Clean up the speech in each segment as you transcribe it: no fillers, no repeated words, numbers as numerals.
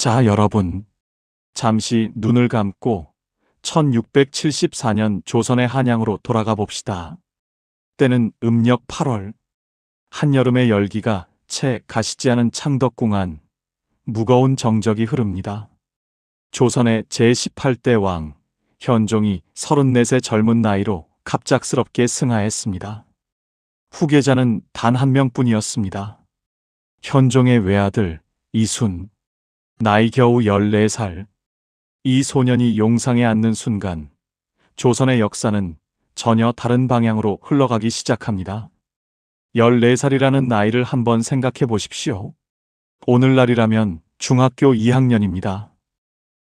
자, 여러분. 잠시 눈을 감고 1674년 조선의 한양으로 돌아가 봅시다. 때는 음력 8월. 한여름의 열기가 채 가시지 않은 창덕궁 안 무거운 정적이 흐릅니다. 조선의 제18대 왕 현종이 34세 젊은 나이로 갑작스럽게 승하했습니다. 후계자는 단 한 명뿐이었습니다. 현종의 외아들 이순. 나이 겨우 14살. 이 소년이 용상에 앉는 순간 조선의 역사는 전혀 다른 방향으로 흘러가기 시작합니다. 14살이라는 나이를 한번 생각해 보십시오. 오늘날이라면 중학교 2학년입니다.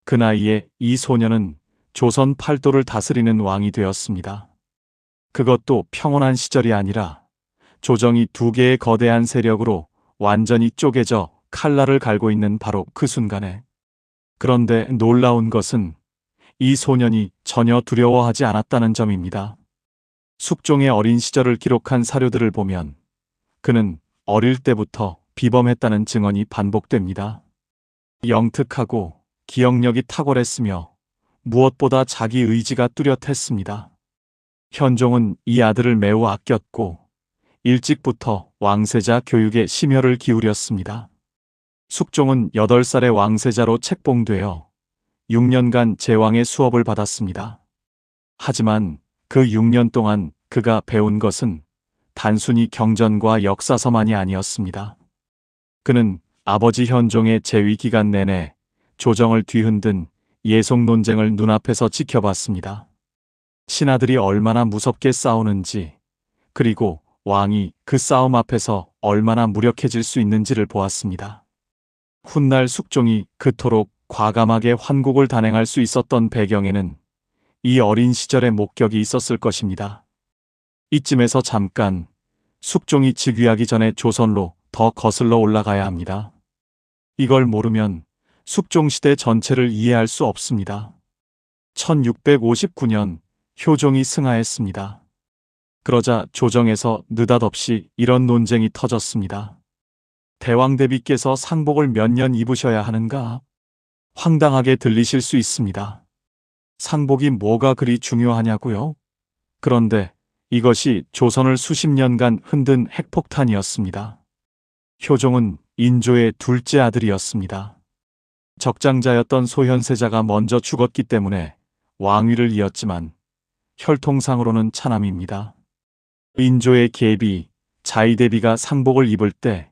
그 나이에 이 소년은 조선 팔도를 다스리는 왕이 되었습니다. 그것도 평온한 시절이 아니라 조정이 두 개의 거대한 세력으로 완전히 쪼개져 칼날을 갈고 있는 바로 그 순간에. 그런데 놀라운 것은 이 소년이 전혀 두려워하지 않았다는 점입니다. 숙종의 어린 시절을 기록한 사료들을 보면 그는 어릴 때부터 비범했다는 증언이 반복됩니다. 영특하고 기억력이 탁월했으며 무엇보다 자기 의지가 뚜렷했습니다. 현종은 이 아들을 매우 아꼈고 일찍부터 왕세자 교육에 심혈을 기울였습니다. 숙종은 8살의 왕세자로 책봉되어 6년간 제왕의 수업을 받았습니다. 하지만 그 6년 동안 그가 배운 것은 단순히 경전과 역사서만이 아니었습니다. 그는 아버지 현종의 재위 기간 내내 조정을 뒤흔든 예속 논쟁을 눈앞에서 지켜봤습니다. 신하들이 얼마나 무섭게 싸우는지, 그리고 왕이 그 싸움 앞에서 얼마나 무력해질 수 있는지를 보았습니다. 훗날 숙종이 그토록 과감하게 환국을 단행할 수 있었던 배경에는 이 어린 시절의 목격이 있었을 것입니다. 이쯤에서 잠깐 숙종이 즉위하기 전에 조선로 더 거슬러 올라가야 합니다. 이걸 모르면 숙종시대 전체를 이해할 수 없습니다. 1659년 효종이 승하했습니다. 그러자 조정에서 느닷없이 이런 논쟁이 터졌습니다. 대왕대비께서 상복을 몇 년 입으셔야 하는가? 황당하게 들리실 수 있습니다. 상복이 뭐가 그리 중요하냐고요? 그런데 이것이 조선을 수십 년간 흔든 핵폭탄이었습니다. 효종은 인조의 둘째 아들이었습니다. 적장자였던 소현세자가 먼저 죽었기 때문에 왕위를 이었지만 혈통상으로는 차남입니다. 인조의 계비 자이대비가 상복을 입을 때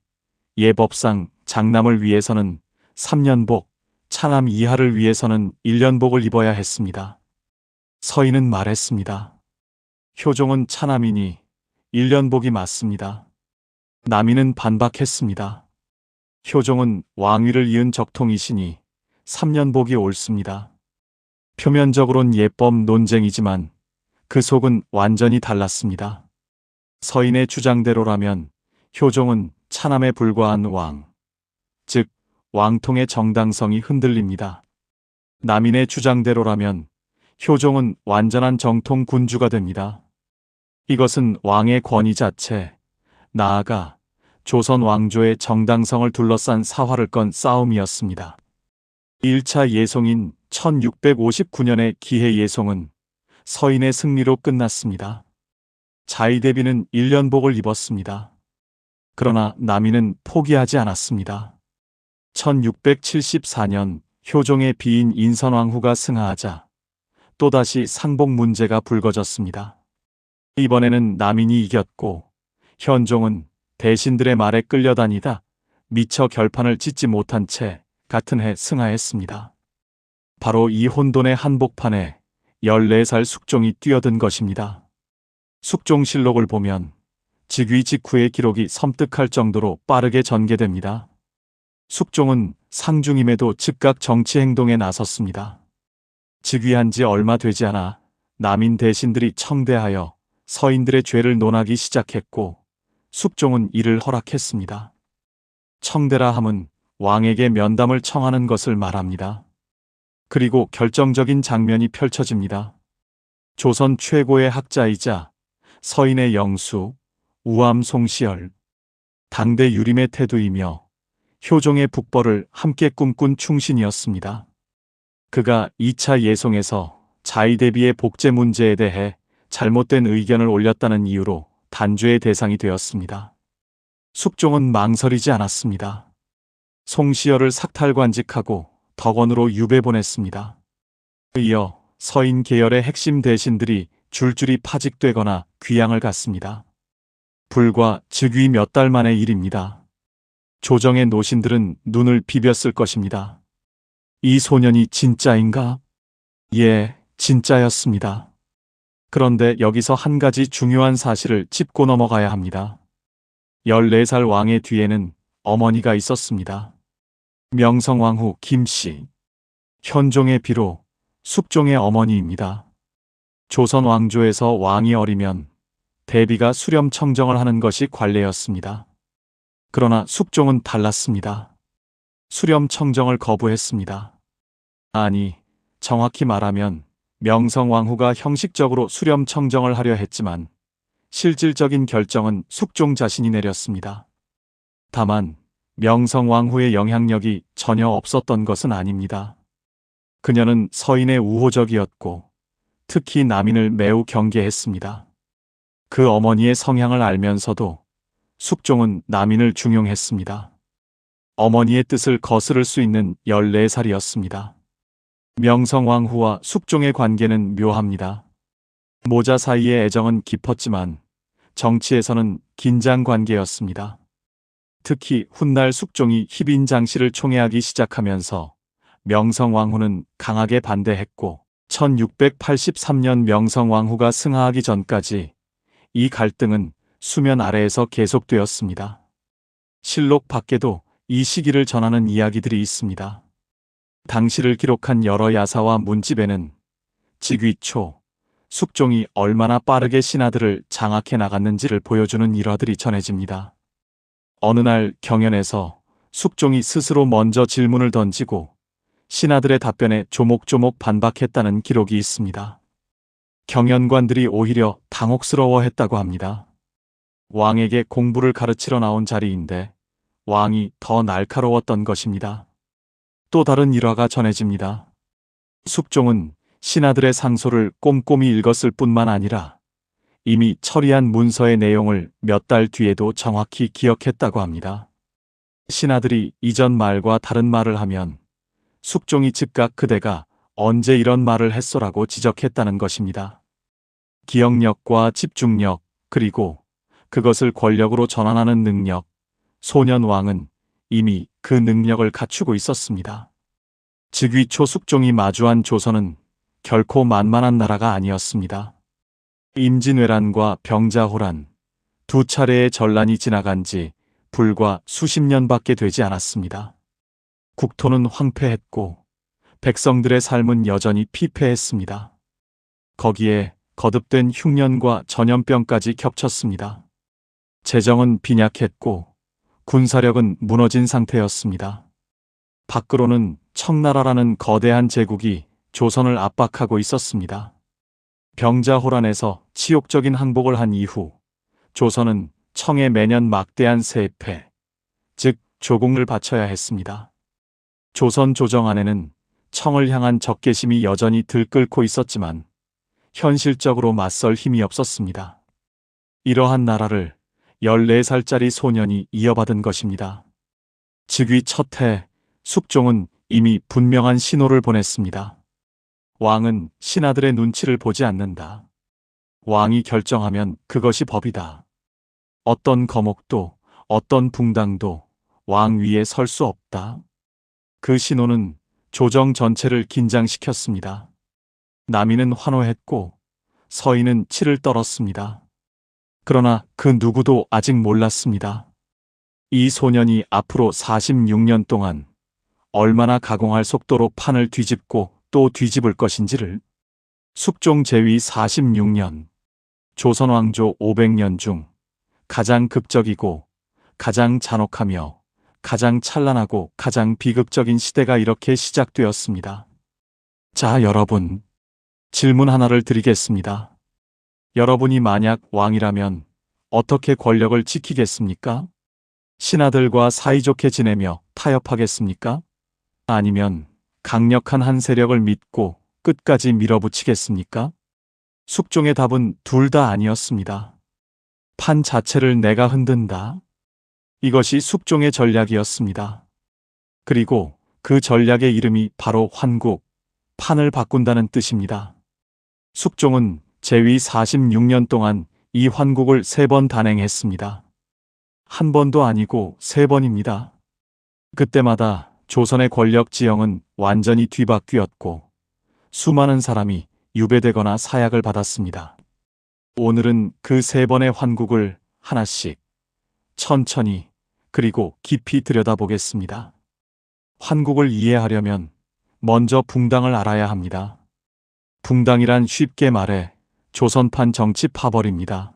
예법상 장남을 위해서는 3년복, 차남 이하를 위해서는 1년복을 입어야 했습니다. 서인은 말했습니다. 효종은 차남이니 1년복이 맞습니다. 남인은 반박했습니다. 효종은 왕위를 이은 적통이시니 3년복이 옳습니다. 표면적으론 예법 논쟁이지만 그 속은 완전히 달랐습니다. 서인의 주장대로라면 효종은 차남에 불과한 왕, 즉 왕통의 정당성이 흔들립니다. 남인의 주장대로라면 효종은 완전한 정통 군주가 됩니다. 이것은 왕의 권위 자체, 나아가 조선 왕조의 정당성을 둘러싼 사활을 건 싸움이었습니다. 1차 예송인 1659년의 기해 예송은 서인의 승리로 끝났습니다. 자이대비는 1년복을 입었습니다. 그러나 남인은 포기하지 않았습니다. 1674년 효종의 비인 인선왕후가 승하하자 또다시 상복 문제가 불거졌습니다. 이번에는 남인이 이겼고 현종은 대신들의 말에 끌려다니다 미처 결판을 짓지 못한 채 같은 해 승하했습니다. 바로 이 혼돈의 한복판에 14살 숙종이 뛰어든 것입니다. 숙종실록을 보면 즉위 직후의 기록이 섬뜩할 정도로 빠르게 전개됩니다. 숙종은 상중임에도 즉각 정치 행동에 나섰습니다. 즉위한 지 얼마 되지 않아 남인 대신들이 청대하여 서인들의 죄를 논하기 시작했고 숙종은 이를 허락했습니다. 청대라 함은 왕에게 면담을 청하는 것을 말합니다. 그리고 결정적인 장면이 펼쳐집니다. 조선 최고의 학자이자 서인의 영수 우암 송시열, 당대 유림의 태두이며 효종의 북벌을 함께 꿈꾼 충신이었습니다. 그가 2차 예송에서 자의대비의 복제 문제에 대해 잘못된 의견을 올렸다는 이유로 단죄의 대상이 되었습니다. 숙종은 망설이지 않았습니다. 송시열을 삭탈관직하고 덕원으로 유배 보냈습니다. 이어 서인 계열의 핵심 대신들이 줄줄이 파직되거나 귀양을 갔습니다. 불과 즉위 몇 달 만의 일입니다. 조정의 노신들은 눈을 비볐을 것입니다. 이 소년이 진짜인가? 예, 진짜였습니다. 그런데 여기서 한 가지 중요한 사실을 짚고 넘어가야 합니다. 14살 왕의 뒤에는 어머니가 있었습니다. 명성왕후 김씨. 현종의 비로 숙종의 어머니입니다. 조선 왕조에서 왕이 어리면 대비가 수렴 청정을 하는 것이 관례였습니다. 그러나 숙종은 달랐습니다. 수렴 청정을 거부했습니다. 아니, 정확히 말하면 명성왕후가 형식적으로 수렴 청정을 하려 했지만 실질적인 결정은 숙종 자신이 내렸습니다. 다만 명성왕후의 영향력이 전혀 없었던 것은 아닙니다. 그녀는 서인의 우호적이었고 특히 남인을 매우 경계했습니다. 그 어머니의 성향을 알면서도 숙종은 남인을 중용했습니다. 어머니의 뜻을 거스를 수 있는 14살이었습니다. 명성왕후와 숙종의 관계는 묘합니다. 모자 사이의 애정은 깊었지만 정치에서는 긴장 관계였습니다. 특히 훗날 숙종이 희빈장씨를 총애하기 시작하면서 명성왕후는 강하게 반대했고 1683년 명성왕후가 승하하기 전까지 이 갈등은 수면 아래에서 계속되었습니다. 실록 밖에도 이 시기를 전하는 이야기들이 있습니다. 당시를 기록한 여러 야사와 문집에는 즉위 초 숙종이 얼마나 빠르게 신하들을 장악해 나갔는지를 보여주는 일화들이 전해집니다. 어느 날 경연에서 숙종이 스스로 먼저 질문을 던지고 신하들의 답변에 조목조목 반박했다는 기록이 있습니다. 경연관들이 오히려 당혹스러워했다고 합니다. 왕에게 공부를 가르치러 나온 자리인데 왕이 더 날카로웠던 것입니다. 또 다른 일화가 전해집니다. 숙종은 신하들의 상소를 꼼꼼히 읽었을 뿐만 아니라 이미 처리한 문서의 내용을 몇 달 뒤에도 정확히 기억했다고 합니다. 신하들이 이전 말과 다른 말을 하면 숙종이 즉각 그대가 언제 이런 말을 했소라고 지적했다는 것입니다. 기억력과 집중력, 그리고 그것을 권력으로 전환하는 능력, 소년왕은 이미 그 능력을 갖추고 있었습니다. 즉위 초 숙종이 마주한 조선은 결코 만만한 나라가 아니었습니다. 임진왜란과 병자호란, 두 차례의 전란이 지나간 지 불과 수십 년밖에 되지 않았습니다. 국토는 황폐했고 백성들의 삶은 여전히 피폐했습니다. 거기에 거듭된 흉년과 전염병까지 겹쳤습니다. 재정은 빈약했고 군사력은 무너진 상태였습니다. 밖으로는 청나라라는 거대한 제국이 조선을 압박하고 있었습니다. 병자호란에서 치욕적인 항복을 한 이후 조선은 청에 매년 막대한 세패, 즉 조공을 바쳐야 했습니다. 조선 조정 안에는 청을 향한 적개심이 여전히 들끓고 있었지만 현실적으로 맞설 힘이 없었습니다. 이러한 나라를 14살짜리 소년이 이어받은 것입니다. 즉위 첫 해 숙종은 이미 분명한 신호를 보냈습니다. 왕은 신하들의 눈치를 보지 않는다. 왕이 결정하면 그것이 법이다. 어떤 거목도 어떤 붕당도 왕 위에 설 수 없다. 그 신호는 조정 전체를 긴장시켰습니다. 남인은 환호했고 서인은 치를 떨었습니다. 그러나 그 누구도 아직 몰랐습니다. 이 소년이 앞으로 46년 동안 얼마나 가공할 속도로 판을 뒤집고 또 뒤집을 것인지를. 숙종 제위 46년, 조선 왕조 500년 중 가장 극적이고 가장 잔혹하며 가장 찬란하고 가장 비극적인 시대가 이렇게 시작되었습니다. 자, 여러분, 질문 하나를 드리겠습니다. 여러분이 만약 왕이라면 어떻게 권력을 지키겠습니까? 신하들과 사이좋게 지내며 타협하겠습니까? 아니면 강력한 한 세력을 믿고 끝까지 밀어붙이겠습니까? 숙종의 답은 둘 다 아니었습니다. 판 자체를 내가 흔든다. 이것이 숙종의 전략이었습니다. 그리고 그 전략의 이름이 바로 환국, 판을 바꾼다는 뜻입니다. 숙종은 재위 46년 동안 이 환국을 3번 단행했습니다. 한 번도 아니고 3번입니다. 그때마다 조선의 권력 지형은 완전히 뒤바뀌었고 수많은 사람이 유배되거나 사약을 받았습니다. 오늘은 그 3번의 환국을 하나씩 천천히 그리고 깊이 들여다보겠습니다. 환국을 이해하려면 먼저 붕당을 알아야 합니다. 붕당이란 쉽게 말해 조선판 정치 파벌입니다.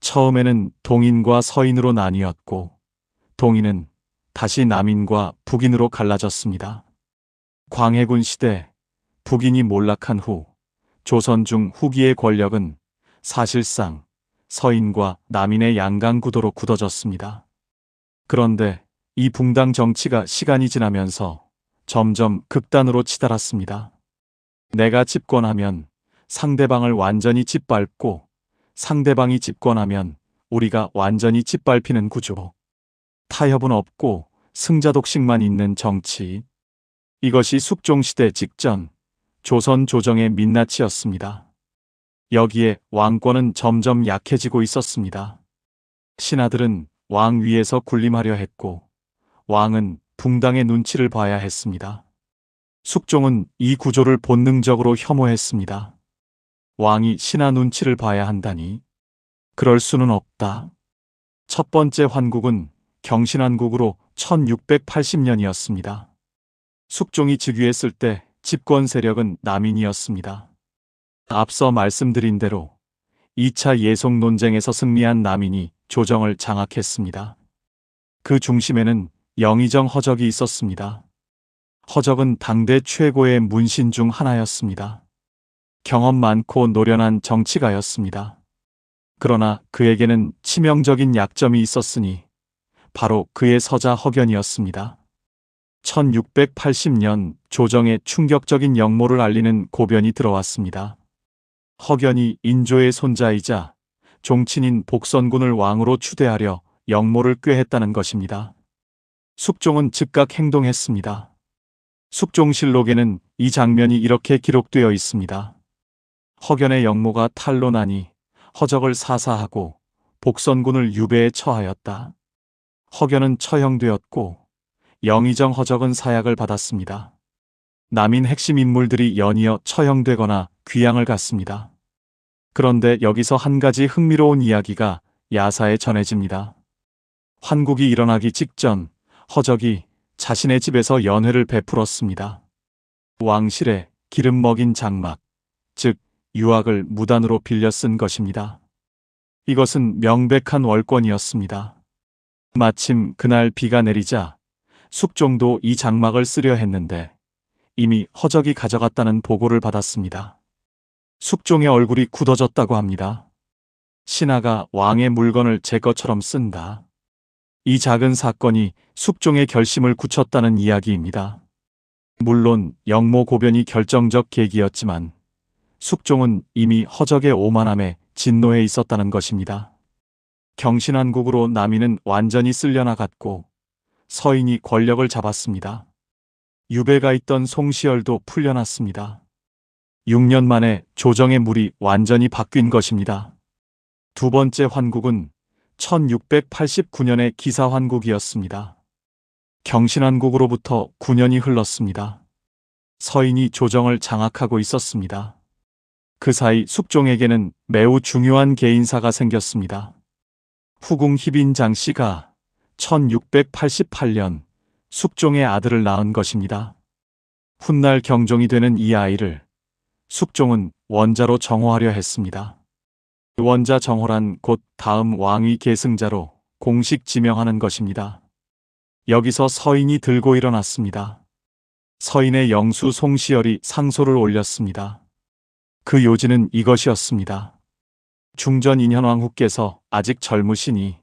처음에는 동인과 서인으로 나뉘었고 동인은 다시 남인과 북인으로 갈라졌습니다. 광해군 시대 북인이 몰락한 후 조선 중 후기의 권력은 사실상 서인과 남인의 양강구도로 굳어졌습니다. 그런데 이 붕당 정치가 시간이 지나면서 점점 극단으로 치달았습니다. 내가 집권하면 상대방을 완전히 짓밟고 상대방이 집권하면 우리가 완전히 짓밟히는 구조. 타협은 없고 승자 독식만 있는 정치. 이것이 숙종시대 직전 조선 조정의 민낯이었습니다. 여기에 왕권은 점점 약해지고 있었습니다. 신하들은 왕 위에서 군림하려 했고 왕은 붕당의 눈치를 봐야 했습니다. 숙종은 이 구조를 본능적으로 혐오했습니다. 왕이 신하 눈치를 봐야 한다니? 그럴 수는 없다. 첫 번째 환국은 경신환국으로 1680년이었습니다. 숙종이 즉위했을 때 집권 세력은 남인이었습니다. 앞서 말씀드린 대로 2차 예속 논쟁에서 승리한 남인이 조정을 장악했습니다. 그 중심에는 영의정 허적이 있었습니다. 허적은 당대 최고의 문신 중 하나였습니다. 경험 많고 노련한 정치가였습니다. 그러나 그에게는 치명적인 약점이 있었으니 바로 그의 서자 허견이었습니다. 1680년 조정에 충격적인 역모를 알리는 고변이 들어왔습니다. 허견이 인조의 손자이자 종친인 복선군을 왕으로 추대하려 역모를 꾀했다는 것입니다. 숙종은 즉각 행동했습니다. 숙종실록에는 이 장면이 이렇게 기록되어 있습니다. 허견의 역모가 탈로 나니 허적을 사사하고 복선군을 유배에 처하였다. 허견은 처형되었고 영의정 허적은 사약을 받았습니다. 남인 핵심 인물들이 연이어 처형되거나 귀양을 갔습니다. 그런데 여기서 한 가지 흥미로운 이야기가 야사에 전해집니다. 환국이 일어나기 직전 허적이 자신의 집에서 연회를 베풀었습니다. 왕실에 기름 먹인 장막, 즉 유학을 무단으로 빌려 쓴 것입니다. 이것은 명백한 월권이었습니다. 마침 그날 비가 내리자 숙종도 이 장막을 쓰려 했는데 이미 허적이 가져갔다는 보고를 받았습니다. 숙종의 얼굴이 굳어졌다고 합니다. 신하가 왕의 물건을 제 것처럼 쓴다. 이 작은 사건이 숙종의 결심을 굳혔다는 이야기입니다. 물론 역모 고변이 결정적 계기였지만 숙종은 이미 허적의 오만함에 진노해 있었다는 것입니다. 경신환국으로 남인은 완전히 쓸려나갔고 서인이 권력을 잡았습니다. 유배가 있던 송시열도 풀려났습니다. 6년 만에 조정의 물이 완전히 바뀐 것입니다. 두 번째 환국은 1689년의 기사환국이었습니다. 경신환국으로부터 9년이 흘렀습니다. 서인이 조정을 장악하고 있었습니다. 그 사이 숙종에게는 매우 중요한 개인사가 생겼습니다. 후궁 희빈장 씨가 1688년 숙종의 아들을 낳은 것입니다. 훗날 경종이 되는 이 아이를 숙종은 원자로 정호하려 했습니다. 원자 정호란 곧 다음 왕위 계승자로 공식 지명하는 것입니다. 여기서 서인이 들고 일어났습니다. 서인의 영수 송시열이 상소를 올렸습니다. 그 요지는 이것이었습니다. 중전 인현왕후께서 아직 젊으시니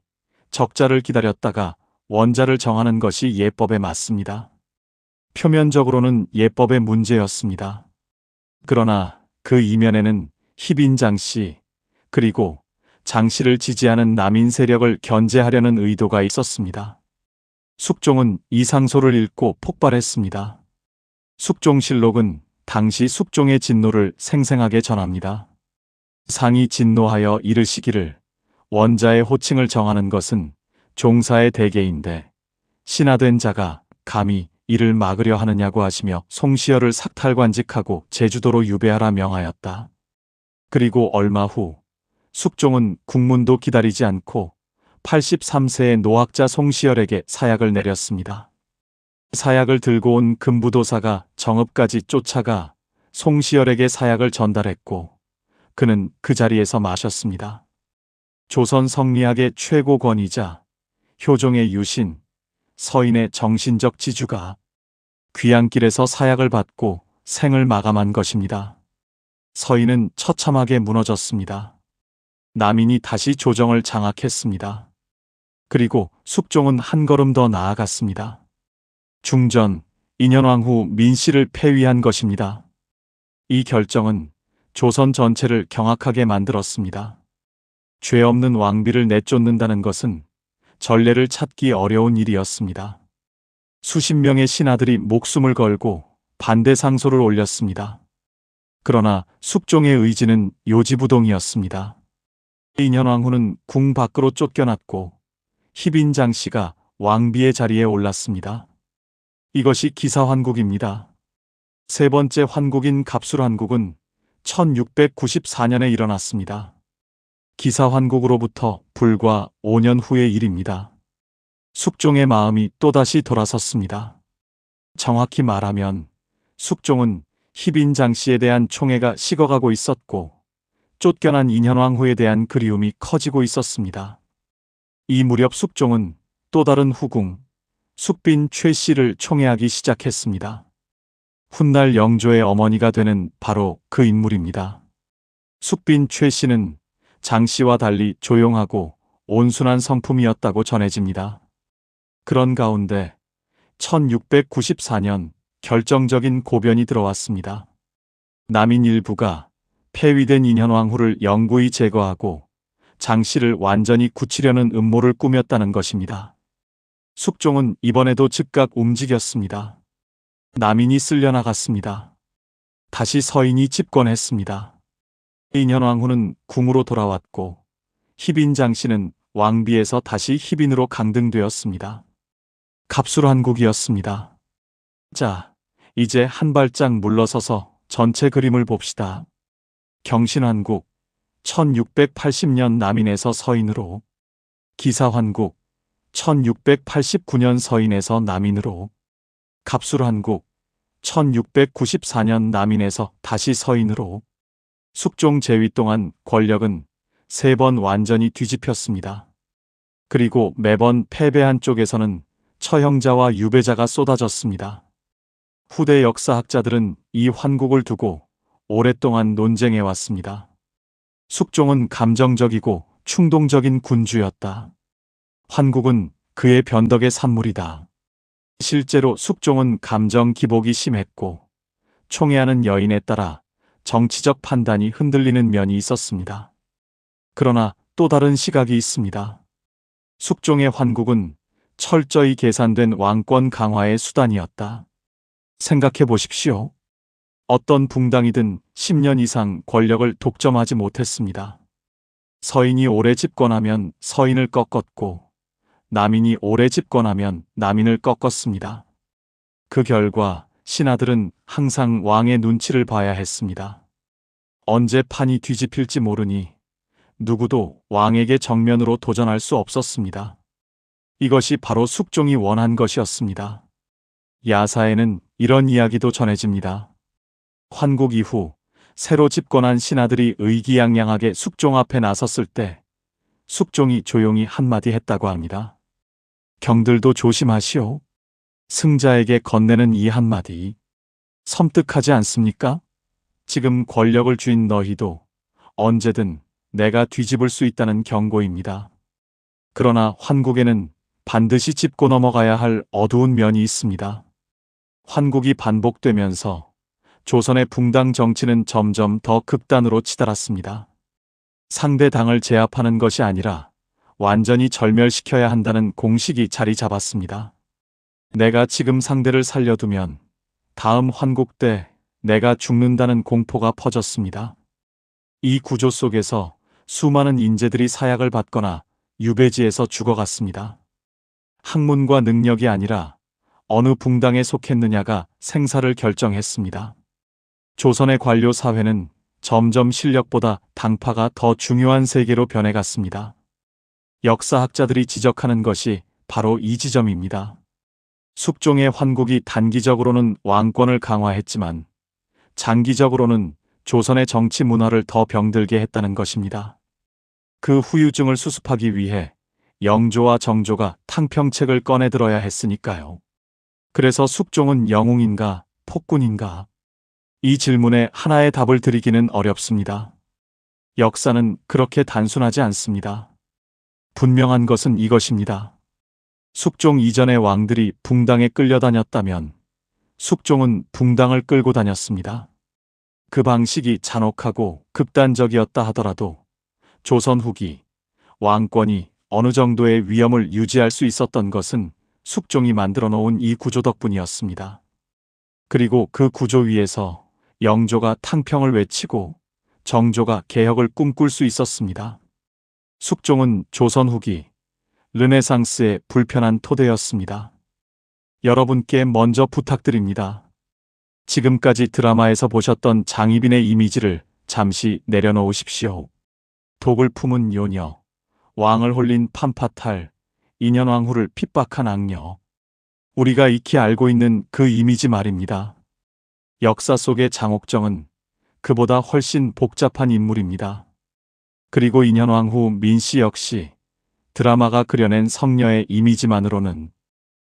적자를 기다렸다가 원자를 정하는 것이 예법에 맞습니다. 표면적으로는 예법의 문제였습니다. 그러나 그 이면에는 희빈 씨, 그리고 장 씨를 지지하는 남인 세력을 견제하려는 의도가 있었습니다. 숙종은 이 상소를 읽고 폭발했습니다. 숙종실록은 당시 숙종의 진노를 생생하게 전합니다. 상이 진노하여 이르시기를 원자의 호칭을 정하는 것은 종사의 대계인데 신하된 자가 감히 이를 막으려 하느냐고 하시며 송시열을 삭탈관직하고 제주도로 유배하라 명하였다. 그리고 얼마 후 숙종은 국문도 기다리지 않고 83세의 노학자 송시열에게 사약을 내렸습니다. 사약을 들고 온 금부도사가 정읍까지 쫓아가 송시열에게 사약을 전달했고 그는 그 자리에서 마셨습니다. 조선 성리학의 최고 권위자, 효종의 유신, 서인의 정신적 지주가 귀향길에서 사약을 받고 생을 마감한 것입니다. 서인은 처참하게 무너졌습니다. 남인이 다시 조정을 장악했습니다. 그리고 숙종은 한 걸음 더 나아갔습니다. 중전, 인현왕 후 민씨를 폐위한 것입니다. 이 결정은 조선 전체를 경악하게 만들었습니다. 죄 없는 왕비를 내쫓는다는 것은 전례를 찾기 어려운 일이었습니다. 수십 명의 신하들이 목숨을 걸고 반대 상소를 올렸습니다. 그러나 숙종의 의지는 요지부동이었습니다. 인현왕후는 궁 밖으로 쫓겨났고 희빈장 씨가 왕비의 자리에 올랐습니다. 이것이 기사환국입니다. 세 번째 환국인 갑술환국은 1694년에 일어났습니다. 기사환국으로부터 불과 5년 후의 일입니다. 숙종의 마음이 또다시 돌아섰습니다. 정확히 말하면 숙종은 희빈장 씨에 대한 총애가 식어가고 있었고 쫓겨난 인현왕후에 대한 그리움이 커지고 있었습니다. 이 무렵 숙종은 또 다른 후궁, 숙빈 최 씨를 총애하기 시작했습니다. 훗날 영조의 어머니가 되는 바로 그 인물입니다. 숙빈 최 씨는 장 씨와 달리 조용하고 온순한 성품이었다고 전해집니다. 그런 가운데 1694년 결정적인 고변이 들어왔습니다. 남인 일부가 폐위된 인현왕후를 영구히 제거하고 장 씨를 완전히 굳히려는 음모를 꾸몄다는 것입니다. 숙종은 이번에도 즉각 움직였습니다. 남인이 쓸려나갔습니다. 다시 서인이 집권했습니다. 인현왕후는 궁으로 돌아왔고 희빈장 씨는 왕비에서 다시 희빈으로 강등되었습니다. 갑술환국이었습니다. 자, 이제 한 발짝 물러서서 전체 그림을 봅시다. 경신환국, 1680년 남인에서 서인으로, 기사환국, 1689년 서인에서 남인으로, 갑술환국, 1694년 남인에서 다시 서인으로, 숙종 재위 동안 권력은 3번 완전히 뒤집혔습니다. 그리고 매번 패배한 쪽에서는 처형자와 유배자가 쏟아졌습니다. 후대 역사학자들은 이 환국을 두고 오랫동안 논쟁해왔습니다. 숙종은 감정적이고 충동적인 군주였다. 환국은 그의 변덕의 산물이다. 실제로 숙종은 감정 기복이 심했고 총애하는 여인에 따라 정치적 판단이 흔들리는 면이 있었습니다. 그러나 또 다른 시각이 있습니다. 숙종의 환국은 철저히 계산된 왕권 강화의 수단이었다. 생각해 보십시오. 어떤 붕당이든 10년 이상 권력을 독점하지 못했습니다. 서인이 오래 집권하면 서인을 꺾었고 남인이 오래 집권하면 남인을 꺾었습니다. 그 결과 신하들은 항상 왕의 눈치를 봐야 했습니다. 언제 판이 뒤집힐지 모르니 누구도 왕에게 정면으로 도전할 수 없었습니다. 이것이 바로 숙종이 원한 것이었습니다. 야사에는 이런 이야기도 전해집니다. 환국 이후 새로 집권한 신하들이 의기양양하게 숙종 앞에 나섰을 때 숙종이 조용히 한마디 했다고 합니다. 경들도 조심하시오. 승자에게 건네는 이 한마디. 섬뜩하지 않습니까? 지금 권력을 쥔 너희도 언제든 내가 뒤집을 수 있다는 경고입니다. 그러나 환국에는 반드시 짚고 넘어가야 할 어두운 면이 있습니다. 환국이 반복되면서 조선의 붕당 정치는 점점 더 극단으로 치달았습니다. 상대 당을 제압하는 것이 아니라 완전히 절멸시켜야 한다는 공식이 자리 잡았습니다. 내가 지금 상대를 살려두면 다음 환국 때 내가 죽는다는 공포가 퍼졌습니다. 이 구조 속에서 수많은 인재들이 사약을 받거나 유배지에서 죽어갔습니다. 학문과 능력이 아니라 어느 붕당에 속했느냐가 생사를 결정했습니다. 조선의 관료 사회는 점점 실력보다 당파가 더 중요한 세계로 변해갔습니다. 역사학자들이 지적하는 것이 바로 이 지점입니다. 숙종의 환국이 단기적으로는 왕권을 강화했지만 장기적으로는 조선의 정치 문화를 더 병들게 했다는 것입니다. 그 후유증을 수습하기 위해 영조와 정조가 탕평책을 꺼내들어야 했으니까요. 그래서 숙종은 영웅인가 폭군인가? 이 질문에 하나의 답을 드리기는 어렵습니다. 역사는 그렇게 단순하지 않습니다. 분명한 것은 이것입니다. 숙종 이전의 왕들이 붕당에 끌려다녔다면 숙종은 붕당을 끌고 다녔습니다. 그 방식이 잔혹하고 극단적이었다 하더라도 조선 후기 왕권이 어느 정도의 위엄을 유지할 수 있었던 것은 숙종이 만들어 놓은 이 구조 덕분이었습니다. 그리고 그 구조 위에서 영조가 탕평을 외치고 정조가 개혁을 꿈꿀 수 있었습니다. 숙종은 조선 후기 르네상스의 불편한 토대였습니다. 여러분께 먼저 부탁드립니다. 지금까지 드라마에서 보셨던 장희빈의 이미지를 잠시 내려놓으십시오. 독을 품은 요녀, 왕을 홀린 판파탈, 인현왕후를 핍박한 악녀. 우리가 익히 알고 있는 그 이미지 말입니다. 역사 속의 장옥정은 그보다 훨씬 복잡한 인물입니다. 그리고 인현왕후 민씨 역시 드라마가 그려낸 성녀의 이미지만으로는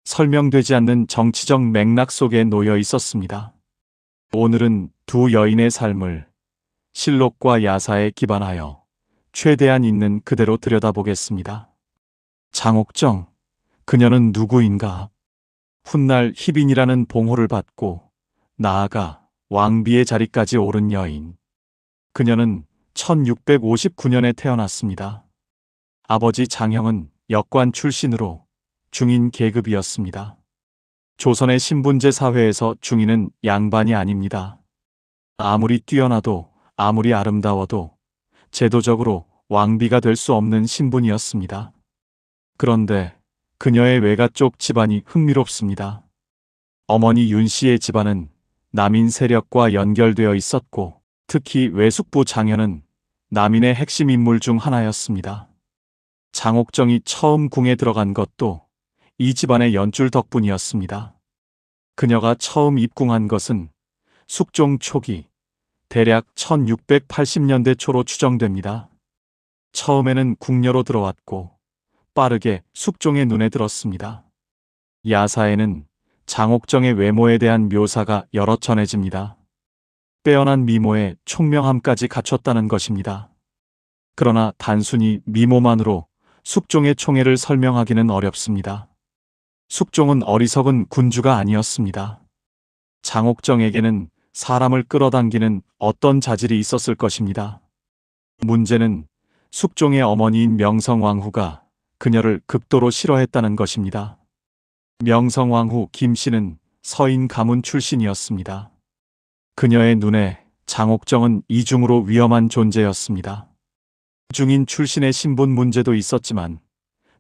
설명되지 않는 정치적 맥락 속에 놓여 있었습니다. 오늘은 두 여인의 삶을 실록과 야사에 기반하여 최대한 있는 그대로 들여다보겠습니다. 장옥정, 그녀는 누구인가? 훗날 희빈이라는 봉호를 받고 나아가 왕비의 자리까지 오른 여인. 그녀는 1659년에 태어났습니다. 아버지 장형은 역관 출신으로 중인 계급이었습니다. 조선의 신분제 사회에서 중인은 양반이 아닙니다. 아무리 뛰어나도 아무리 아름다워도 제도적으로 왕비가 될 수 없는 신분이었습니다. 그런데 그녀의 외가 쪽 집안이 흥미롭습니다. 어머니 윤씨의 집안은 남인 세력과 연결되어 있었고 특히 외숙부 장현은 남인의 핵심 인물 중 하나였습니다. 장옥정이 처음 궁에 들어간 것도 이 집안의 연줄 덕분이었습니다. 그녀가 처음 입궁한 것은 숙종 초기, 대략 1680년대 초로 추정됩니다. 처음에는 궁녀로 들어왔고 빠르게 숙종의 눈에 들었습니다. 야사에는 장옥정의 외모에 대한 묘사가 여러 전해집니다. 빼어난 미모에 총명함까지 갖췄다는 것입니다. 그러나 단순히 미모만으로 숙종의 총애를 설명하기는 어렵습니다. 숙종은 어리석은 군주가 아니었습니다. 장옥정에게는 사람을 끌어당기는 어떤 자질이 있었을 것입니다. 문제는 숙종의 어머니인 명성왕후가 그녀를 극도로 싫어했다는 것입니다. 명성왕후 김씨는 서인 가문 출신이었습니다. 그녀의 눈에 장옥정은 이중으로 위험한 존재였습니다. 중인 출신의 신분 문제도 있었지만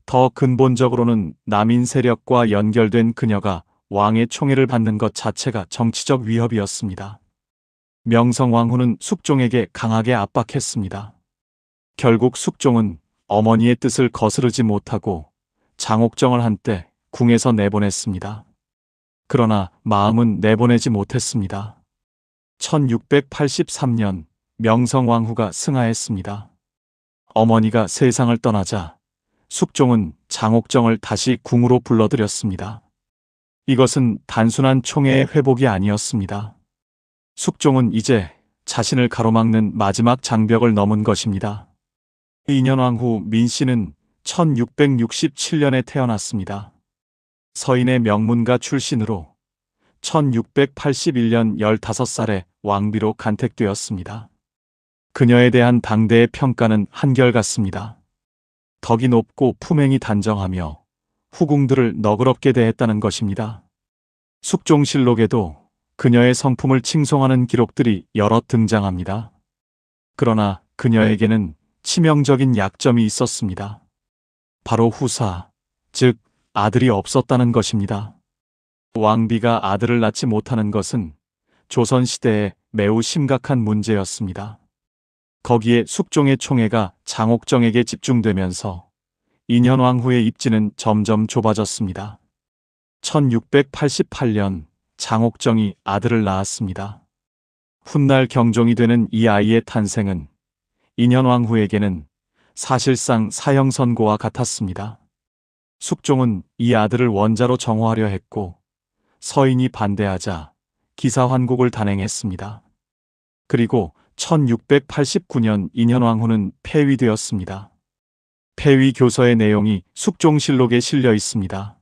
더 근본적으로는 남인 세력과 연결된 그녀가 왕의 총애를 받는 것 자체가 정치적 위협이었습니다. 명성왕후는 숙종에게 강하게 압박했습니다. 결국 숙종은 어머니의 뜻을 거스르지 못하고 장옥정을 한때 궁에서 내보냈습니다. 그러나 마음은 내보내지 못했습니다. 1683년 명성왕후가 승하했습니다. 어머니가 세상을 떠나자 숙종은 장옥정을 다시 궁으로 불러들였습니다. 이것은 단순한 총애의 회복이 아니었습니다. 숙종은 이제 자신을 가로막는 마지막 장벽을 넘은 것입니다. 인현왕후 민씨는 1667년에 태어났습니다. 서인의 명문가 출신으로 1681년 15살에 왕비로 간택되었습니다. 그녀에 대한 당대의 평가는 한결같습니다. 덕이 높고 품행이 단정하며 후궁들을 너그럽게 대했다는 것입니다. 숙종실록에도 그녀의 성품을 칭송하는 기록들이 여럿 등장합니다. 그러나 그녀에게는 치명적인 약점이 있었습니다. 바로 후사, 즉 아들이 없었다는 것입니다. 왕비가 아들을 낳지 못하는 것은 조선시대에 매우 심각한 문제였습니다. 거기에 숙종의 총애가 장옥정에게 집중되면서 인현왕후의 입지는 점점 좁아졌습니다. 1688년 장옥정이 아들을 낳았습니다. 훗날 경종이 되는 이 아이의 탄생은 인현왕후에게는 사실상 사형선고와 같았습니다. 숙종은 이 아들을 원자로 정호하려 했고 서인이 반대하자 기사환국을 단행했습니다. 그리고 1689년 인현왕후는 폐위되었습니다. 폐위 교서의 내용이 숙종실록에 실려 있습니다.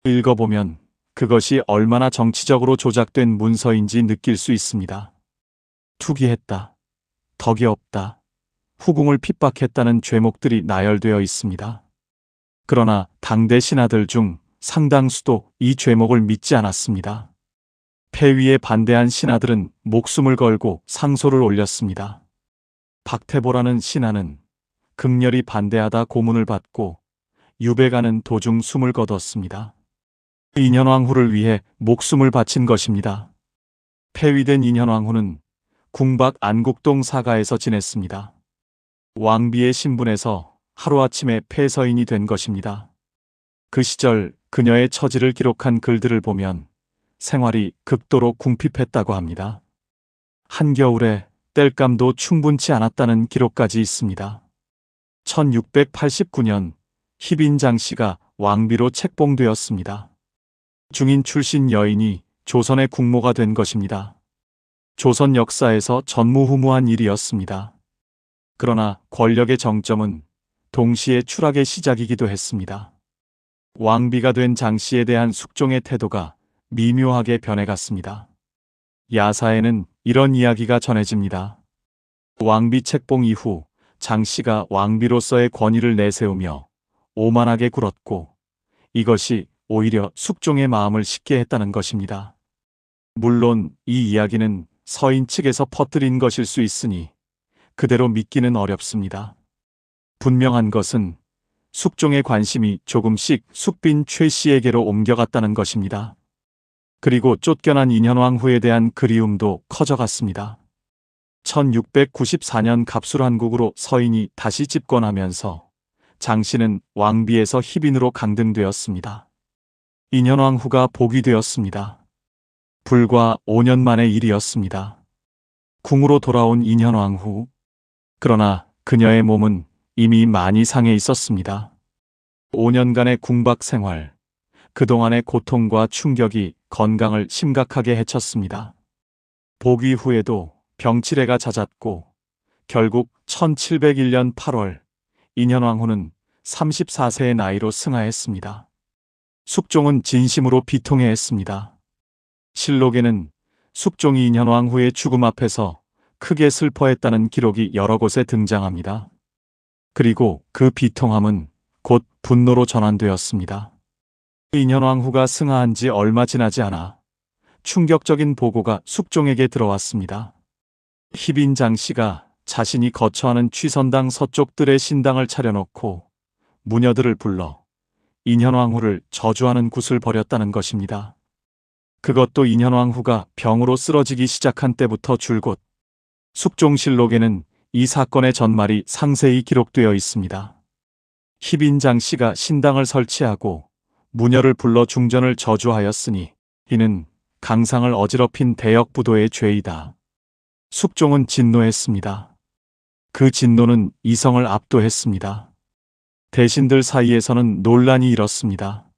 읽어보면 그것이 얼마나 정치적으로 조작된 문서인지 느낄 수 있습니다. 투기했다, 덕이 없다, 후궁을 핍박했다는 죄목들이 나열되어 있습니다. 그러나 당대 신하들 중 상당수도 이 죄목을 믿지 않았습니다. 폐위에 반대한 신하들은 목숨을 걸고 상소를 올렸습니다. 박태보라는 신하는 극렬히 반대하다 고문을 받고 유배가는 도중 숨을 거뒀습니다. 인현왕후를 위해 목숨을 바친 것입니다. 폐위된 인현왕후는 궁박 안국동 사가에서 지냈습니다. 왕비의 신분에서 하루아침에 폐서인이 된 것입니다. 그 시절 그녀의 처지를 기록한 글들을 보면 생활이 극도로 궁핍했다고 합니다. 한겨울에 땔감도 충분치 않았다는 기록까지 있습니다. 1689년 희빈장 씨가 왕비로 책봉되었습니다. 중인 출신 여인이 조선의 국모가 된 것입니다. 조선 역사에서 전무후무한 일이었습니다. 그러나 권력의 정점은 동시에 추락의 시작이기도 했습니다. 왕비가 된 장 씨에 대한 숙종의 태도가 미묘하게 변해갔습니다. 야사에는 이런 이야기가 전해집니다. 왕비 책봉 이후 장 씨가 왕비로서의 권위를 내세우며 오만하게 굴었고 이것이 오히려 숙종의 마음을 식게 했다는 것입니다. 물론 이 이야기는 서인 측에서 퍼뜨린 것일 수 있으니 그대로 믿기는 어렵습니다. 분명한 것은 숙종의 관심이 조금씩 숙빈 최 씨에게로 옮겨갔다는 것입니다. 그리고 쫓겨난 인현왕후에 대한 그리움도 커져갔습니다. 1694년 갑술한국으로 서인이 다시 집권하면서 장 씨는 왕비에서 희빈으로 강등되었습니다. 인현왕후가 복이 되었습니다. 불과 5년 만의 일이었습니다. 궁으로 돌아온 인현왕후. 그러나 그녀의 몸은 이미 많이 상해 있었습니다. 5년간의 궁박 생활, 그동안의 고통과 충격이 건강을 심각하게 해쳤습니다. 복위 후에도 병치레가 잦았고 결국 1701년 8월 인현왕후는 34세의 나이로 승하했습니다. 숙종은 진심으로 비통해했습니다. 실록에는 숙종이 인현왕후의 죽음 앞에서 크게 슬퍼했다는 기록이 여러 곳에 등장합니다. 그리고 그 비통함은 곧 분노로 전환되었습니다. 인현왕후가 승하한 지 얼마 지나지 않아 충격적인 보고가 숙종에게 들어왔습니다. 희빈장 씨가 자신이 거처하는 취선당 서쪽들의 신당을 차려놓고 무녀들을 불러 인현왕후를 저주하는 굿을 벌였다는 것입니다. 그것도 인현왕후가 병으로 쓰러지기 시작한 때부터 줄곧. 숙종실록에는 이 사건의 전말이 상세히 기록되어 있습니다. 희빈장 씨가 신당을 설치하고 무녀를 불러 중전을 저주하였으니 이는 강상을 어지럽힌 대역부도의 죄이다. 숙종은 진노했습니다. 그 진노는 이성을 압도했습니다. 대신들 사이에서는 논란이 일었습니다.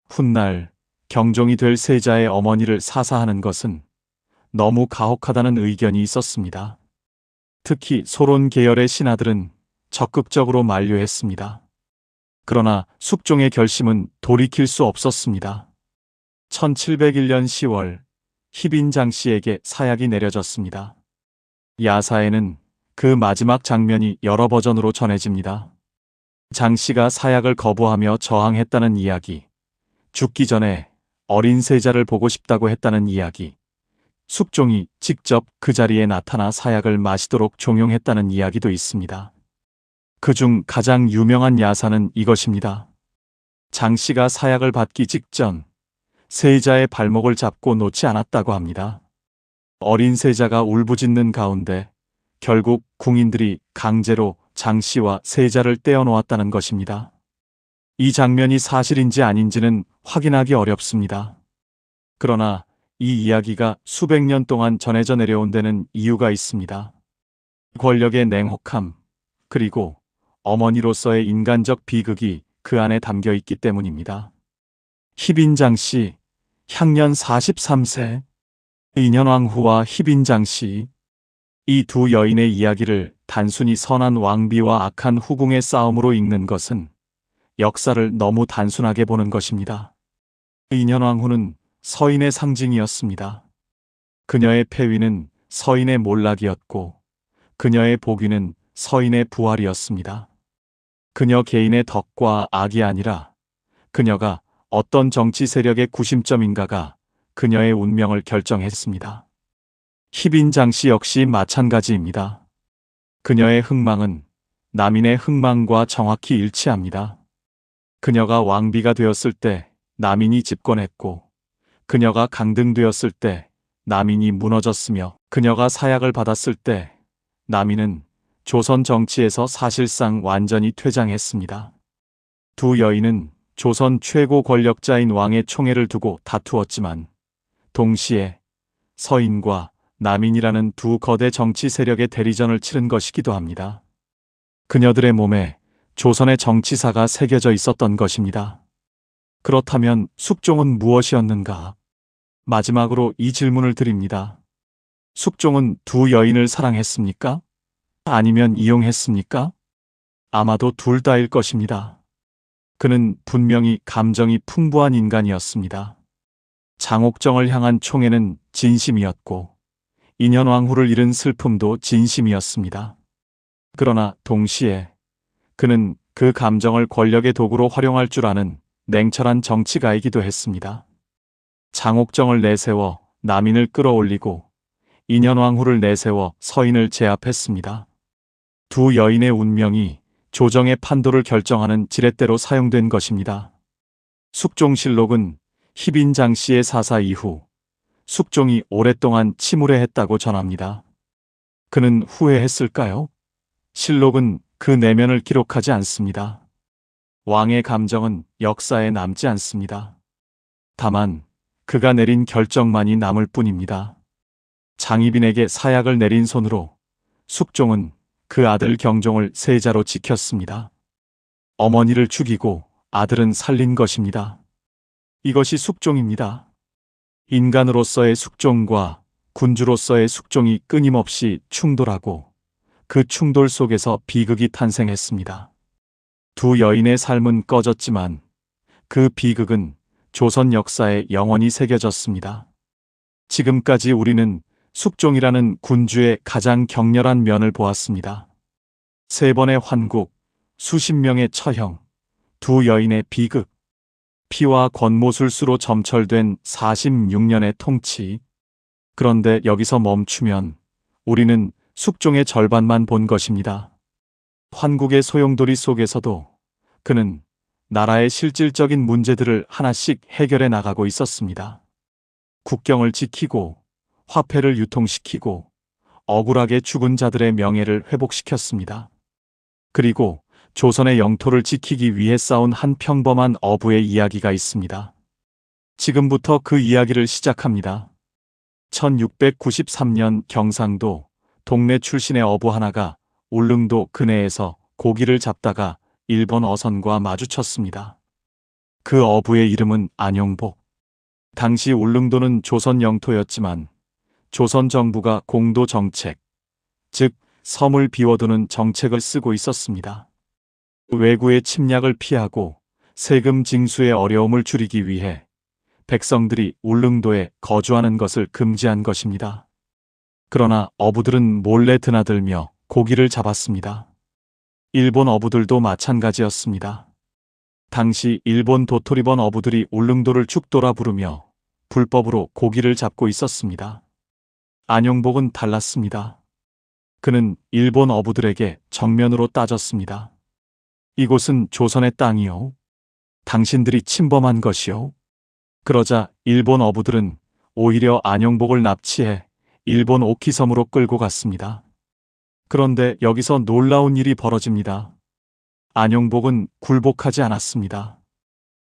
훗날 경종이 될 세자의 어머니를 사사하는 것은 너무 가혹하다는 의견이 있었습니다. 특히 소론 계열의 신하들은 적극적으로 만류했습니다. 그러나 숙종의 결심은 돌이킬 수 없었습니다. 1701년 10월 희빈 장씨에게 사약이 내려졌습니다. 야사에는 그 마지막 장면이 여러 버전으로 전해집니다. 장씨가 사약을 거부하며 저항했다는 이야기, 죽기 전에 어린 세자를 보고 싶다고 했다는 이야기, 숙종이 직접 그 자리에 나타나 사약을 마시도록 종용했다는 이야기도 있습니다. 그중 가장 유명한 야사는 이것입니다. 장씨가 사약을 받기 직전 세자의 발목을 잡고 놓지 않았다고 합니다. 어린 세자가 울부짖는 가운데 결국 궁인들이 강제로 장씨와 세자를 떼어놓았다는 것입니다. 이 장면이 사실인지 아닌지는 확인하기 어렵습니다. 그러나 이 이야기가 수백 년 동안 전해져 내려온 데는 이유가 있습니다. 권력의 냉혹함, 그리고 어머니로서의 인간적 비극이 그 안에 담겨 있기 때문입니다. 희빈 장씨, 향년 43세, 인현왕후와 희빈 장씨, 이 두 여인의 이야기를 단순히 선한 왕비와 악한 후궁의 싸움으로 읽는 것은 역사를 너무 단순하게 보는 것입니다. 인현왕후는 서인의 상징이었습니다. 그녀의 폐위는 서인의 몰락이었고 그녀의 복위는 서인의 부활이었습니다. 그녀 개인의 덕과 악이 아니라 그녀가 어떤 정치 세력의 구심점인가가 그녀의 운명을 결정했습니다. 희빈 장씨 역시 마찬가지입니다. 그녀의 흥망은 남인의 흥망과 정확히 일치합니다. 그녀가 왕비가 되었을 때 남인이 집권했고 그녀가 강등되었을 때 남인이 무너졌으며 그녀가 사약을 받았을 때 남인은 조선 정치에서 사실상 완전히 퇴장했습니다. 두 여인은 조선 최고 권력자인 왕의 총애를 두고 다투었지만 동시에 서인과 남인이라는 두 거대 정치 세력의 대리전을 치른 것이기도 합니다. 그녀들의 몸에 조선의 정치사가 새겨져 있었던 것입니다. 그렇다면 숙종은 무엇이었는가? 마지막으로 이 질문을 드립니다. 숙종은 두 여인을 사랑했습니까? 아니면 이용했습니까? 아마도 둘 다일 것입니다. 그는 분명히 감정이 풍부한 인간이었습니다. 장옥정을 향한 총애는 진심이었고 인현왕후를 잃은 슬픔도 진심이었습니다. 그러나 동시에 그는 그 감정을 권력의 도구로 활용할 줄 아는 냉철한 정치가이기도 했습니다. 장옥정을 내세워 남인을 끌어올리고 인현왕후를 내세워 서인을 제압했습니다. 두 여인의 운명이 조정의 판도를 결정하는 지렛대로 사용된 것입니다. 숙종실록은 희빈 장씨의 사사 이후 숙종이 오랫동안 침울해했다고 전합니다. 그는 후회했을까요? 실록은 그 내면을 기록하지 않습니다. 왕의 감정은 역사에 남지 않습니다. 다만 그가 내린 결정만이 남을 뿐입니다. 장희빈에게 사약을 내린 손으로 숙종은 그 아들 경종을 세자로 지켰습니다. 어머니를 죽이고 아들은 살린 것입니다. 이것이 숙종입니다. 인간으로서의 숙종과 군주로서의 숙종이 끊임없이 충돌하고 그 충돌 속에서 비극이 탄생했습니다. 두 여인의 삶은 꺼졌지만 그 비극은 조선 역사에 영원히 새겨졌습니다. 지금까지 우리는 숙종이라는 군주의 가장 격렬한 면을 보았습니다. 세 번의 환국, 수십 명의 처형, 두 여인의 비극, 피와 권모술수로 점철된 46년의 통치. 그런데 여기서 멈추면 우리는 숙종의 절반만 본 것입니다. 환국의 소용돌이 속에서도 그는 나라의 실질적인 문제들을 하나씩 해결해 나가고 있었습니다. 국경을 지키고 화폐를 유통시키고 억울하게 죽은 자들의 명예를 회복시켰습니다. 그리고 조선의 영토를 지키기 위해 싸운 한 평범한 어부의 이야기가 있습니다. 지금부터 그 이야기를 시작합니다. 1693년 경상도 동래 출신의 어부 하나가 울릉도 근해에서 고기를 잡다가 일본 어선과 마주쳤습니다. 그 어부의 이름은 안용복. 당시 울릉도는 조선 영토였지만 조선 정부가 공도 정책, 즉 섬을 비워두는 정책을 쓰고 있었습니다. 외구의 침략을 피하고 세금 징수의 어려움을 줄이기 위해 백성들이 울릉도에 거주하는 것을 금지한 것입니다. 그러나 어부들은 몰래 드나들며 고기를 잡았습니다. 일본 어부들도 마찬가지였습니다. 당시 일본 도토리번 어부들이 울릉도를 죽도라 부르며 불법으로 고기를 잡고 있었습니다. 안용복은 달랐습니다. 그는 일본 어부들에게 정면으로 따졌습니다. 이곳은 조선의 땅이요. 당신들이 침범한 것이요. 그러자 일본 어부들은 오히려 안용복을 납치해 일본 오키섬으로 끌고 갔습니다. 그런데 여기서 놀라운 일이 벌어집니다. 안용복은 굴복하지 않았습니다.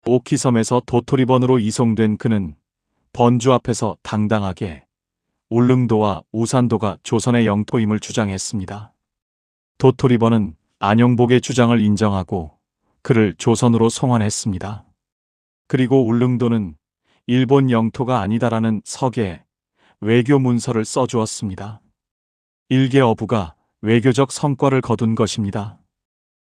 오키섬에서 도토리번으로 이송된 그는 번주 앞에서 당당하게 울릉도와 우산도가 조선의 영토임을 주장했습니다. 도토리번은 안용복의 주장을 인정하고 그를 조선으로 송환했습니다. 그리고 울릉도는 일본 영토가 아니다라는 석에 외교 문서를 써주었습니다. 일개 어부가 외교적 성과를 거둔 것입니다.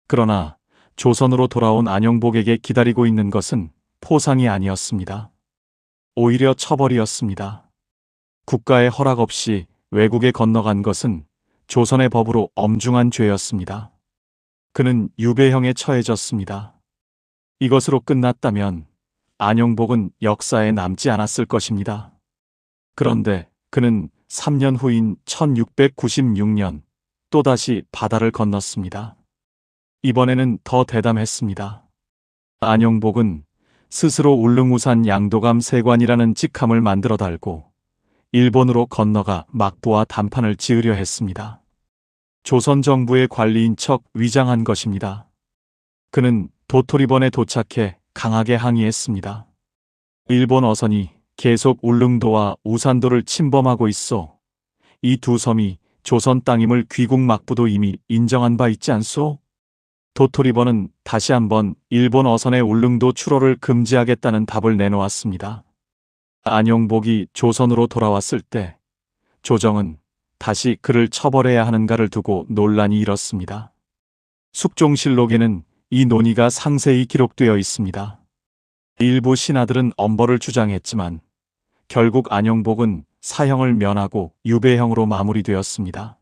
그러나 조선으로 돌아온 안용복에게 기다리고 있는 것은 포상이 아니었습니다. 오히려 처벌이었습니다. 국가의 허락 없이 외국에 건너간 것은 조선의 법으로 엄중한 죄였습니다. 그는 유배형에 처해졌습니다. 이것으로 끝났다면 안용복은 역사에 남지 않았을 것입니다. 그런데 그는 3년 후인 1696년 또다시 바다를 건넜습니다. 이번에는 더 대담했습니다. 안용복은 스스로 울릉우산 양도감 세관이라는 직함을 만들어 달고 일본으로 건너가 막부와 담판을 지으려 했습니다. 조선 정부의 관리인 척 위장한 것입니다. 그는 도토리번에 도착해 강하게 항의했습니다. 일본 어선이 계속 울릉도와 우산도를 침범하고 있어. 이 두 섬이 조선 땅임을 귀국 막부도 이미 인정한 바 있지 않소? 도토리번은 다시 한번 일본 어선의 울릉도 출호를 금지하겠다는 답을 내놓았습니다. 안용복이 조선으로 돌아왔을 때 조정은 다시 그를 처벌해야 하는가를 두고 논란이 일었습니다. 숙종실록에는 이 논의가 상세히 기록되어 있습니다. 일부 신하들은 엄벌을 주장했지만 결국 안용복은 사형을 면하고 유배형으로 마무리되었습니다.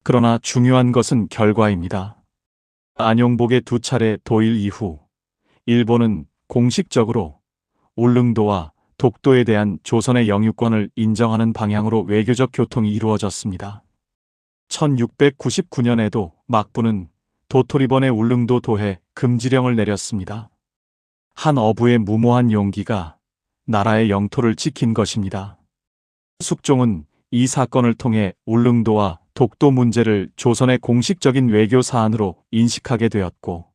그러나 중요한 것은 결과입니다. 안용복의 두 차례 도일 이후 일본은 공식적으로 울릉도와 독도에 대한 조선의 영유권을 인정하는 방향으로 외교적 교통이 이루어졌습니다. 1699년에도 막부는 도토리번의 울릉도 도해 금지령을 내렸습니다. 한 어부의 무모한 용기가 나라의 영토를 지킨 것입니다. 숙종은 이 사건을 통해 울릉도와 독도 문제를 조선의 공식적인 외교 사안으로 인식하게 되었고,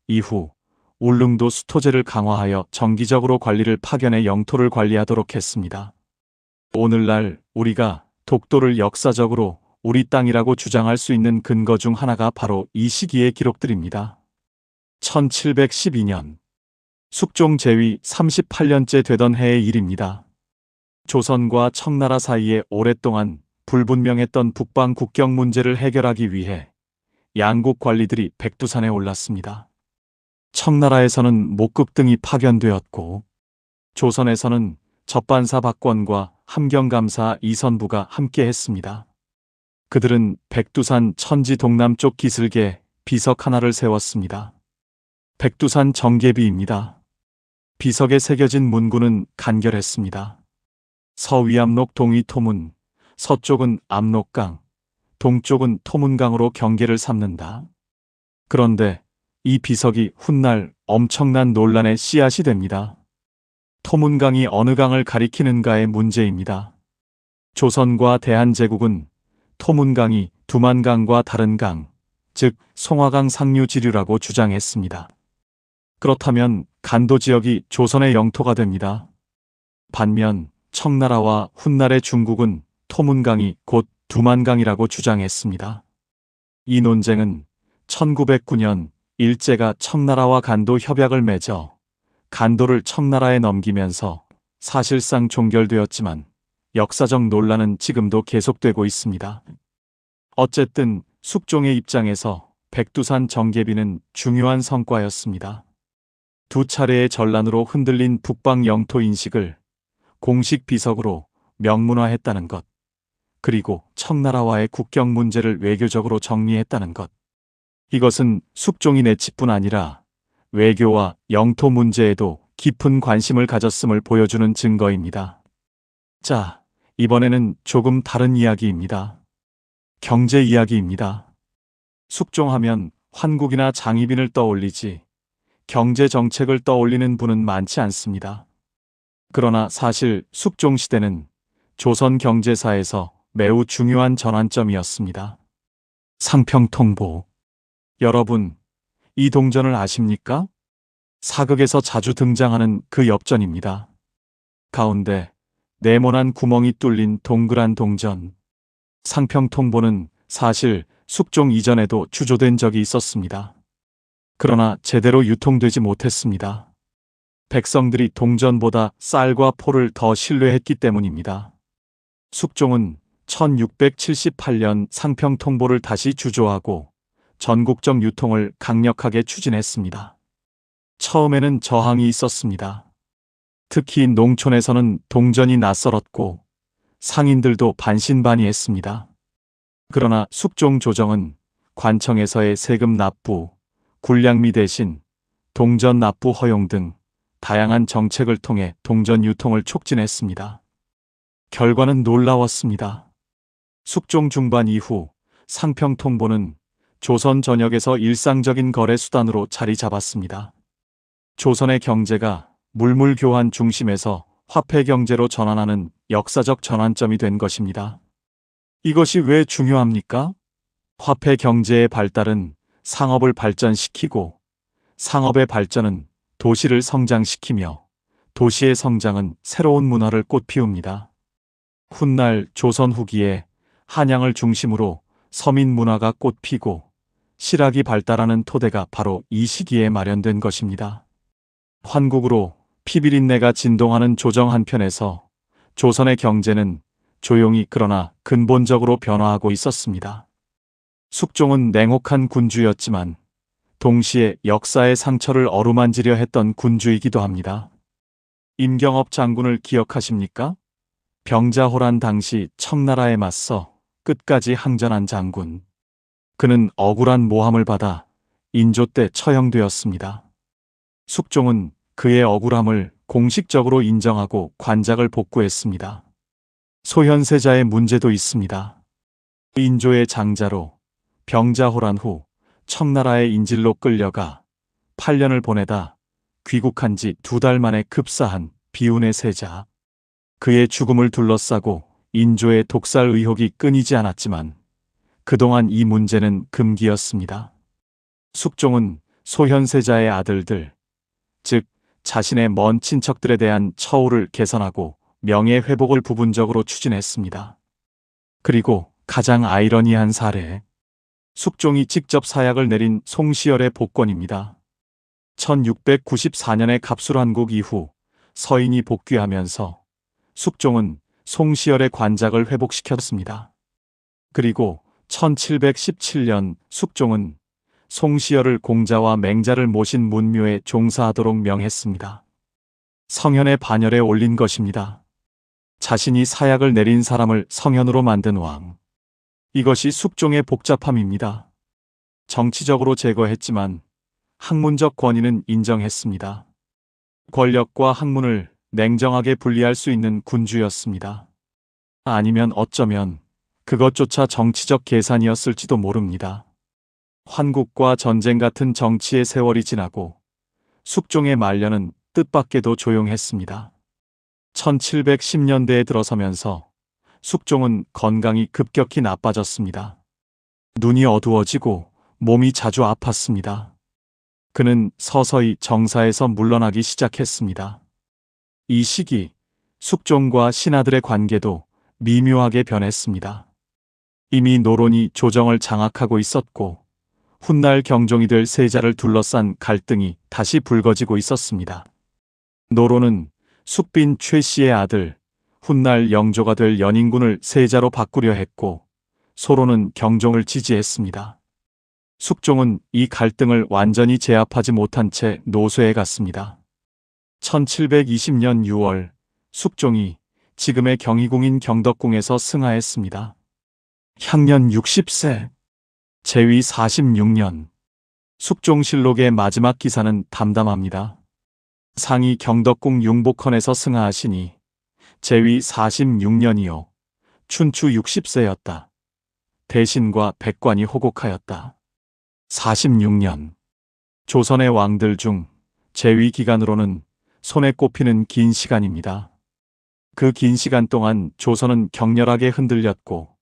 이후 울릉도 수토제를 강화하여 정기적으로 관리를 파견해 영토를 관리하도록 했습니다. 오늘날 우리가 독도를 역사적으로 우리 땅이라고 주장할 수 있는 근거 중 하나가 바로 이 시기의 기록들입니다. 1712년 숙종 재위 38년째 되던 해의 일입니다. 조선과 청나라 사이에 오랫동안 불분명했던 북방 국경 문제를 해결하기 위해 양국 관리들이 백두산에 올랐습니다. 청나라에서는 목급 등이 파견되었고 조선에서는 접반사 박권과 함경감사 이선부가 함께 했습니다. 그들은 백두산 천지 동남쪽 기슭에 비석 하나를 세웠습니다. 백두산 정계비입니다. 비석에 새겨진 문구는 간결했습니다. 서위암록 동위토문, 서쪽은 압록강, 동쪽은 토문강으로 경계를 삼는다. 그런데 이 비석이 훗날 엄청난 논란의 씨앗이 됩니다. 토문강이 어느 강을 가리키는가의 문제입니다. 조선과 대한제국은 토문강이 두만강과 다른 강, 즉 송화강 상류 지류라고 주장했습니다. 그렇다면 간도 지역이 조선의 영토가 됩니다. 반면 청나라와 훗날의 중국은 토문강이 곧 두만강이라고 주장했습니다. 이 논쟁은 1909년 일제가 청나라와 간도 협약을 맺어 간도를 청나라에 넘기면서 사실상 종결되었지만 역사적 논란은 지금도 계속되고 있습니다. 어쨌든 숙종의 입장에서 백두산 정계비는 중요한 성과였습니다. 두 차례의 전란으로 흔들린 북방 영토 인식을 공식 비석으로 명문화했다는 것, 그리고 청나라와의 국경 문제를 외교적으로 정리했다는 것. 이것은 숙종이 내치뿐 아니라 외교와 영토 문제에도 깊은 관심을 가졌음을 보여주는 증거입니다. 자, 이번에는 조금 다른 이야기입니다. 경제 이야기입니다. 숙종하면 환국이나 장희빈을 떠올리지 경제 정책을 떠올리는 분은 많지 않습니다. 그러나 사실 숙종 시대는 조선 경제사에서 매우 중요한 전환점이었습니다. 상평통보. 여러분, 이 동전을 아십니까? 사극에서 자주 등장하는 그 엽전입니다. 가운데 네모난 구멍이 뚫린 동그란 동전. 상평통보는 사실 숙종 이전에도 주조된 적이 있었습니다. 그러나 제대로 유통되지 못했습니다. 백성들이 동전보다 쌀과 포를 더 신뢰했기 때문입니다. 숙종은 1678년 상평통보를 다시 주조하고 전국적 유통을 강력하게 추진했습니다. 처음에는 저항이 있었습니다. 특히 농촌에서는 동전이 낯설었고 상인들도 반신반의했습니다. 그러나 숙종 조정은 관청에서의 세금 납부, 군량미 대신 동전 납부 허용 등 다양한 정책을 통해 동전 유통을 촉진했습니다. 결과는 놀라웠습니다. 숙종 중반 이후 상평통보는 조선 전역에서 일상적인 거래 수단으로 자리 잡았습니다. 조선의 경제가 물물 교환 중심에서 화폐 경제로 전환하는 역사적 전환점이 된 것입니다. 이것이 왜 중요합니까? 화폐 경제의 발달은 상업을 발전시키고 상업의 발전은 도시를 성장시키며 도시의 성장은 새로운 문화를 꽃피웁니다. 훗날 조선 후기에 한양을 중심으로 서민 문화가 꽃피고 실학이 발달하는 토대가 바로 이 시기에 마련된 것입니다. 환국으로 피비린내가 진동하는 조정 한편에서 조선의 경제는 조용히 그러나 근본적으로 변화하고 있었습니다. 숙종은 냉혹한 군주였지만 동시에 역사의 상처를 어루만지려 했던 군주이기도 합니다. 임경업 장군을 기억하십니까? 병자호란 당시 청나라에 맞서 끝까지 항전한 장군. 그는 억울한 모함을 받아 인조 때 처형되었습니다. 숙종은 그의 억울함을 공식적으로 인정하고 관작을 복구했습니다. 소현세자의 문제도 있습니다. 인조의 장자로 병자호란 후 청나라의 인질로 끌려가 8년을 보내다 귀국한 지 2달 만에 급사한 비운의 세자. 그의 죽음을 둘러싸고 인조의 독살 의혹이 끊이지 않았지만 그동안 이 문제는 금기였습니다. 숙종은 소현세자의 아들들, 즉 자신의 먼 친척들에 대한 처우를 개선하고 명예회복을 부분적으로 추진했습니다. 그리고 가장 아이러니한 사례, 숙종이 직접 사약을 내린 송시열의 복권입니다. 1694년의 갑술환국 이후 서인이 복귀하면서 숙종은 송시열의 관작을 회복시켰습니다. 그리고 1717년 숙종은 송시열을 공자와 맹자를 모신 문묘에 종사하도록 명했습니다. 성현의 반열에 올린 것입니다. 자신이 사약을 내린 사람을 성현으로 만든 왕. 이것이 숙종의 복잡함입니다. 정치적으로 제거했지만 학문적 권위는 인정했습니다. 권력과 학문을 냉정하게 분리할 수 있는 군주였습니다. 아니면 어쩌면 그것조차 정치적 계산이었을지도 모릅니다. 환국과 전쟁 같은 정치의 세월이 지나고 숙종의 말년은 뜻밖에도 조용했습니다. 1710년대에 들어서면서 숙종은 건강이 급격히 나빠졌습니다. 눈이 어두워지고 몸이 자주 아팠습니다. 그는 서서히 정사에서 물러나기 시작했습니다. 이 시기 숙종과 신하들의 관계도 미묘하게 변했습니다. 이미 노론이 조정을 장악하고 있었고 훗날 경종이 될 세자를 둘러싼 갈등이 다시 불거지고 있었습니다. 노론은 숙빈 최씨의 아들, 훗날 영조가 될 연인군을 세자로 바꾸려 했고 소론은 경종을 지지했습니다. 숙종은 이 갈등을 완전히 제압하지 못한 채 노쇠해 갔습니다. 1720년 6월 숙종이 지금의 경희궁인 경덕궁에서 승하했습니다. 향년 60세, 제위 46년. 숙종실록의 마지막 기사는 담담합니다. 상이 경덕궁 융복헌에서 승하하시니 제위 46년이요. 춘추 60세였다. 대신과 백관이 호곡하였다. 46년. 조선의 왕들 중 제위 기간으로는 손에 꼽히는 긴 시간입니다. 그 긴 시간 동안 조선은 격렬하게 흔들렸고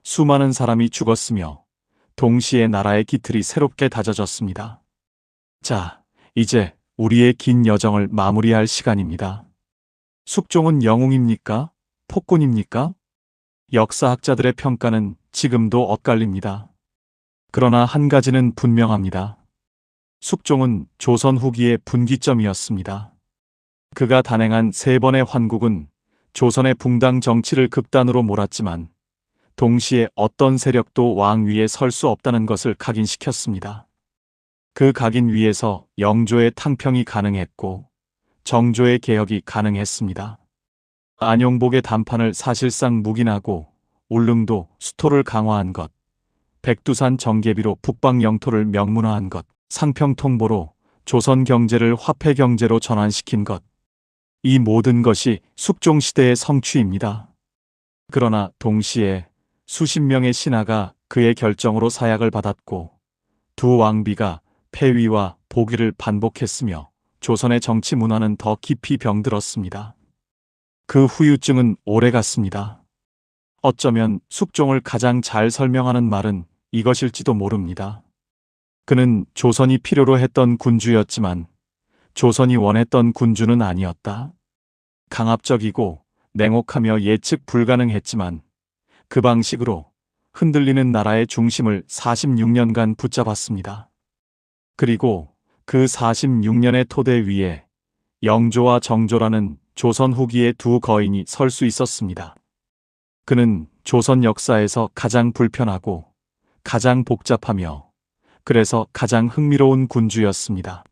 수많은 사람이 죽었으며 동시에 나라의 기틀이 새롭게 다져졌습니다. 자, 이제 우리의 긴 여정을 마무리할 시간입니다. 숙종은 영웅입니까? 폭군입니까? 역사학자들의 평가는 지금도 엇갈립니다. 그러나 한 가지는 분명합니다. 숙종은 조선 후기의 분기점이었습니다. 그가 단행한 3번의 환국은 조선의 붕당 정치를 극단으로 몰았지만 동시에 어떤 세력도 왕 위에 설 수 없다는 것을 각인시켰습니다. 그 각인 위에서 영조의 탕평이 가능했고 정조의 개혁이 가능했습니다. 안용복의 단판을 사실상 묵인하고 울릉도 수토를 강화한 것, 백두산 정계비로 북방 영토를 명문화한 것, 상평통보로 조선 경제를 화폐 경제로 전환시킨 것, 이 모든 것이 숙종 시대의 성취입니다. 그러나 동시에 수십 명의 신하가 그의 결정으로 사약을 받았고 두 왕비가 폐위와 포기를 반복했으며 조선의 정치 문화는 더 깊이 병들었습니다. 그 후유증은 오래갔습니다. 어쩌면 숙종을 가장 잘 설명하는 말은 이것일지도 모릅니다. 그는 조선이 필요로 했던 군주였지만 조선이 원했던 군주는 아니었다. 강압적이고 냉혹하며 예측 불가능했지만 그 방식으로 흔들리는 나라의 중심을 46년간 붙잡았습니다. 그리고 그 46년의 토대 위에 영조와 정조라는 조선 후기의 두 거인이 설 수 있었습니다. 그는 조선 역사에서 가장 불편하고 가장 복잡하며 그래서 가장 흥미로운 군주였습니다.